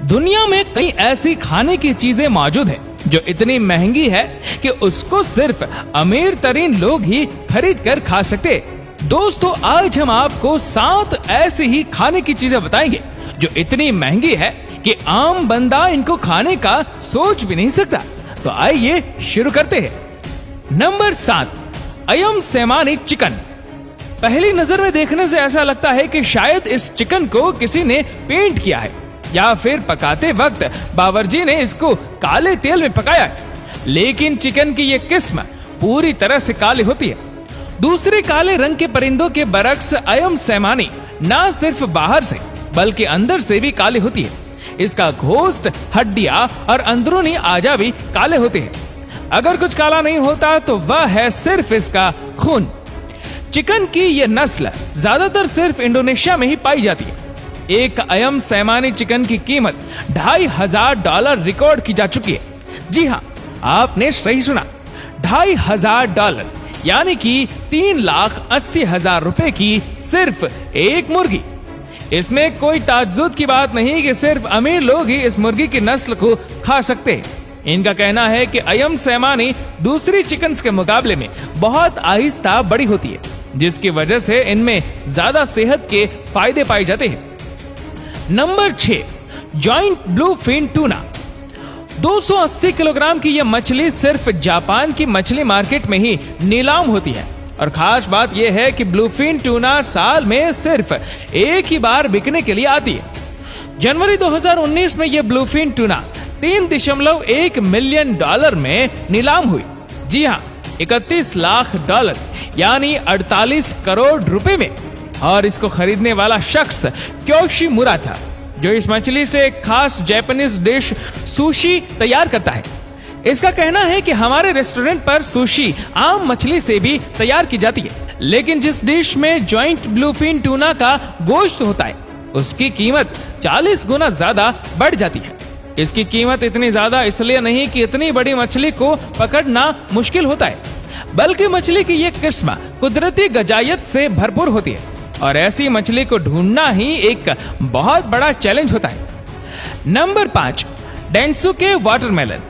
दुनिया में कई ऐसी खाने की चीजें मौजूद है जो इतनी महंगी है कि उसको सिर्फ अमीर तरीन लोग ही खरीद कर खा सकते हैं। दोस्तों, आज हम आपको 7 ऐसी ही खाने की चीजें बताएंगे जो इतनी महंगी है कि आम बंदा इनको खाने का सोच भी नहीं सकता। तो आइए शुरू करते हैं। नंबर 7, अयम सेमानी चिकन। पहली नजर में देखने से ऐसा लगता है कि शायद इस चिकन को किसी ने पेंट किया है या फिर पकाते वक्त बावर्ची ने इसको काले तेल में पकाया है। लेकिन चिकन की ये किस्म पूरी तरह से काली होती है। दूसरे काले रंग के परिंदों के बरक्स अयम सेमानी ना सिर्फ बाहर से बल्कि अंदर से भी काली होती है। इसका गोश्त, हड्डियां और अंदरूनी आजा भी काले होते हैं। अगर कुछ काला नहीं होता तो वह है सिर्फ इसका खून। चिकन की यह नस्ल ज्यादातर सिर्फ इंडोनेशिया में ही पाई जाती है। एक अयम सेमानी चिकन की कीमत $2,500 रिकॉर्ड की जा चुकी है। जी हाँ, आपने सही सुना, $2,500 यानी कि 3,80,000 रुपए की सिर्फ एक मुर्गी। इसमें कोई ताज्जुब की बात नहीं कि सिर्फ अमीर लोग ही इस मुर्गी की नस्ल को खा सकते हैं। इनका कहना है कि अयम सेमानी दूसरी चिकन्स के मुकाबले में बहुत आहिस्ता बड़ी होती है, जिसकी वजह से इनमें ज्यादा सेहत के फायदे पाए जाते हैं। Number 6, joint bluefin tuna. 280 kilogram की यह मछली सिर्फ जापान की मछली मार्केट में ही नीलाम होती है। और खास बात यह है कि ब्लूफिन टूना साल में सिर्फ एक ही बार बिकने के लिए आती है। जनवरी 2019 में यह ब्लूफिन टूना $3.1 मिलियन में नीलाम हुई। जी हाँ, $31 लाख यानी 48 करोड़ रुपए में। और इसको खरीदने वाला शख्स क्योशिमुरा था, जो इस मछली से एक खास जापानीज डिश सुशी तैयार करता है। इसका कहना है कि हमारे रेस्टोरेंट पर सुशी आम मछली से भी तैयार की जाती है, लेकिन जिस डिश में जॉइंट ब्लूफिन टूना का गोश्त होता है उसकी कीमत 40 गुना ज्यादा बढ़ जाती है। इसकी कीमत इतनी ज्यादा इसलिए नहीं कि इतनी बड़ी मछली को पकड़ना मुश्किल होता है, बल्कि मछली की यह किस्म कुदरती गजायत से भरपूर होती है और ऐसी मछली को ढूंढना ही एक बहुत बड़ा चैलेंज होता है। Number 5, Densuke watermelon.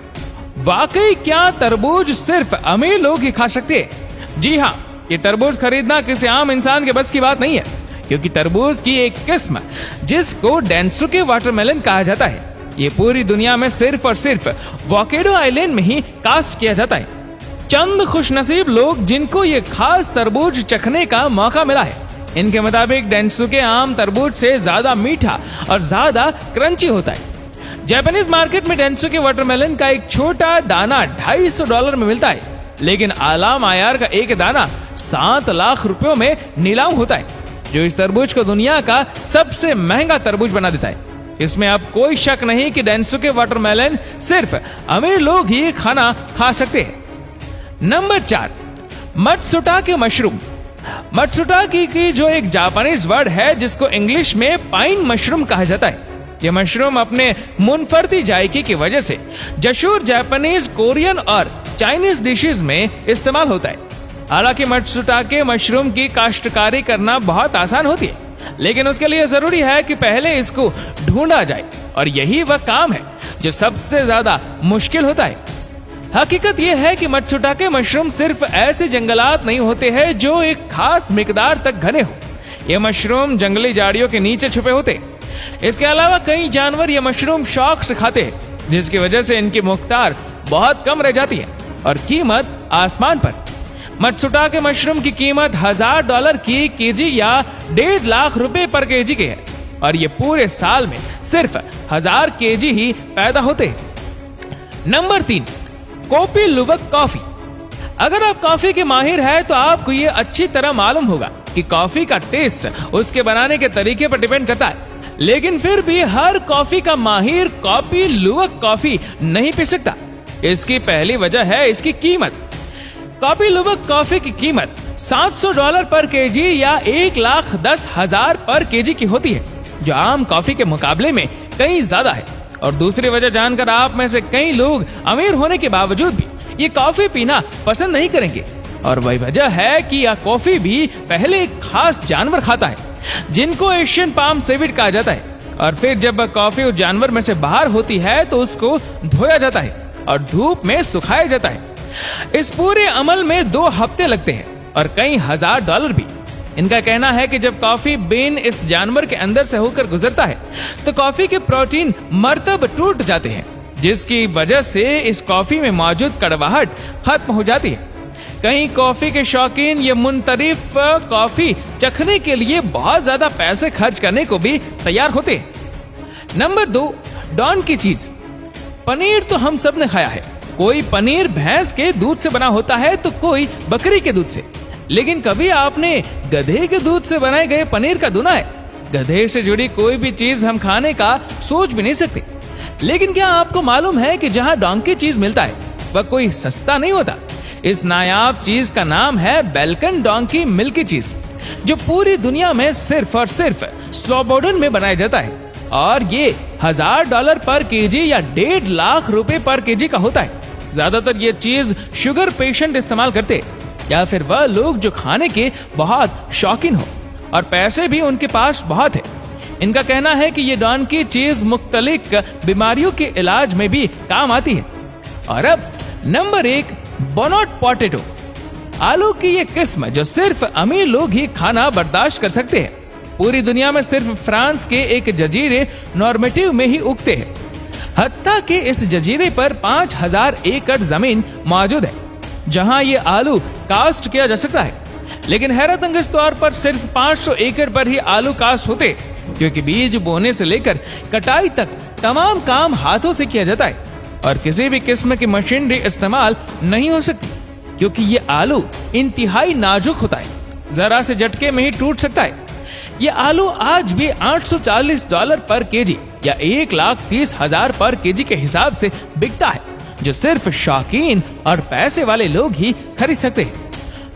वाकई क्या तरबूज सिर्फ अमीर लोग ही खा सकते हैं? जी हाँ, ये तरबूज खरीदना किसी आम इंसान के बस की बात नहीं है, क्योंकि तरबूज की एक किस्म जिसको डेंसुके वाटरमेलन कहा जाता है, ये पूरी दुनिया में सिर्फ और सिर्फ वोकेडो आइलैंड में ही कास्ट किया जाता है। चंद खुशनसीब लोग जिनको ये खास तरबूज चखने का मौका मिला है। इनके मुताबिक डेंसुके आम तरबूज से ज्यादा मीठा और ज्यादा क्रंची होता है। जापानीज मार्केट में डेंसुके वाटरमेलन का एक छोटा दाना $250 में मिलता है, लेकिन आला मायार का एक दाना 7 लाख रुपयों में नीलाम होता है, जो इस तरबूज को दुनिया का सबसे महंगा तरबूज बना देता है। इसमें अब कोई शक नहीं कि डेंसुके वाटरमेलन सिर्फ अमीर लोग ही खाना खा सकते हैं। Number 4, मत्सुटाके mushroom. मत्सुटाके की जो एक जापानीज वर्ड है जिसको इंग्लिश में पाइन मशरूम कहा जाता है। यह मशरूम अपने मुनफरदी जायके की वजह से जशूर जापानीज, कोरियन और चाइनीज डिशेस में इस्तेमाल होता है। हालांकि मत्सुटाके मशरूम की काश्तकारी करना बहुत आसान होती है, लेकिन उसके लिए जरूरी है कि पहले इसको ढूंढा जाए, और यही वह काम है जो सबसे ज्यादा मुश्किल होता है। हकीकत यह है कि मत्सुटाके मशरूम सिर्फ ऐसे जंगलात नहीं होते हैं जो एक खास मिकदार तक घने हो। यह मशरूम जंगली झाड़ियों के नीचे छुपे होते हैं। इसके अलावा कई जानवर यह मशरूम शौक से खाते हैं, जिसकी वजह से इनकी मुख्तार बहुत कम रह जाती है और कीमत आसमान पर। मत्सुटाके मशरूम की कीमत $1,000 की केजी या 1.5 लाख रुपए पर केजी की है, और ये पूरे साल में सिर्फ 1000 केजी ही पैदा होते हैं। Number 3, coffee luwak coffee. अगर आप कॉफी के माहिर हैं तो आपको ये अच्छी तरह मालूम होगा कि कॉफी का टेस्ट उसके बनाने के तरीके पर डिपेंड करता है, लेकिन फिर भी हर कॉफी का माहिर कॉफी लुवक कॉफी नहीं पी सकता। इसकी पहली वजह है इसकी कीमत। कॉफी लुवक कॉफी की कीमत $700 पर केजी या 1,10,000 पर केजी की होती है, जो आम कॉफी के मुकाबले में कहीं ज्यादा है। और दूसरी वजह जानकर आप में से कई लोग अमीर होने के बावजूद भी ये कॉफी पीना पसंद नहीं करेंगे, और वही वजह है कि यह कॉफी भी पहले एक खास जानवर खाता है जिनको एशियन पाम सेविड कहा जाता है, और फिर जब कॉफी उस जानवर में से बाहर होती है तो उसको धोया जाता है और धूप में सुखाया जाता है। इस पूरे अमल में 2 हफ्ते लगते हैं और कई हजार डॉलर भी। इनका कहना है कि जब कॉफी बीन इस जानवर के अंदर से होकर गुजरता है तो कॉफी के प्रोटीन मरतब टूट जाते हैं, जिसकी वजह से इस कॉफी में मौजूद कड़वाहट खत्म हो जाती है। कहीं कॉफी के शौकीन ये मुनतरिफ कॉफी चखने के लिए बहुत ज्यादा पैसे खर्च करने को भी तैयार होते हैं। नंबर 2, डॉन की चीज। पनीर तो हम सब ने खाया है। कोई पनीर भैंस के दूध से बना होता है तो कोई बकरी के दूध से, लेकिन कभी आपने गधे के दूध से बनाए गए पनीर का सुना है? गधे से जुड़ी कोई भी चीज हम खाने का सोच भी नहीं सकते। लेकिन क्या आपको मालूम है कि जहां डॉन्की चीज मिलता है वह कोई सस्ता नहीं होता। इस नायाब चीज का नाम है बेल्कन डॉन्की मिल्की चीज, जो पूरी दुनिया में सिर्फ और सिर्फ स्लोबोडन में बनाया जाता है और ये $1000 पर केजी या 1.5 लाख रुपए पर केजी का होता है। ज्यादातर ये चीज शुगर पेशेंट इस्तेमाल करते या फिर वह लोग जो खाने के बहुत शौकीन हो और पैसे भी उनके पास बहुत है। इनका कहना है कि ये डॉन्की चीज मुख्तलिफ बीमारियों के इलाज में भी काम आती है। और अब नंबर 1, बोनोट पोटैटो। आलू की ये किस्म जो सिर्फ अमीर लोग ही खाना बर्दाश्त कर सकते हैं। पूरी दुनिया में सिर्फ फ्रांस के एक जजीरे नॉर्मेटिव में ही उगते हैं। हत्ता कि इस जजीरे पर 5000 एकड़ जमीन मौजूद है जहां ये आलू कास्ट किया जा सकता है। लेकिन हैरत अंगेज तौर पर सिर्फ 500 एकड़ पर ही आलू कास्ट होते, क्योंकि बीज बोने से लेकर कटाई तक तमाम काम हाथों से किया जाता है और किसी भी किस्म की मशीनरी इस्तेमाल नहीं हो सकती, क्योंकि ये आलू इंतहाई नाजुक होता है, जरा से झटके में ही टूट सकता है। ये आलू आज भी $840 पर केजी या 1,30,000 पर केजी के हिसाब से बिकता है, जो सिर्फ शौकीन और पैसे वाले लोग ही खरीद सकते हैं।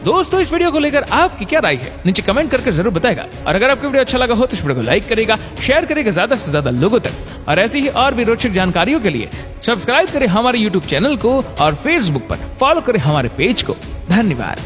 दोस्तों, इस वीडियो को लेकर आपकी क्या राय है नीचे कमेंट करके जरूर बताएगा। और अगर आपको वीडियो अच्छा लगा हो तो इस वीडियो को लाइक करेगा, शेयर करेगा ज्यादा से ज्यादा लोगों तक। और ऐसी ही और भी रोचक जानकारियों के लिए सब्सक्राइब करें हमारे YouTube चैनल को और Facebook पर फॉलो करें हमारे पेज को। धन्यवाद।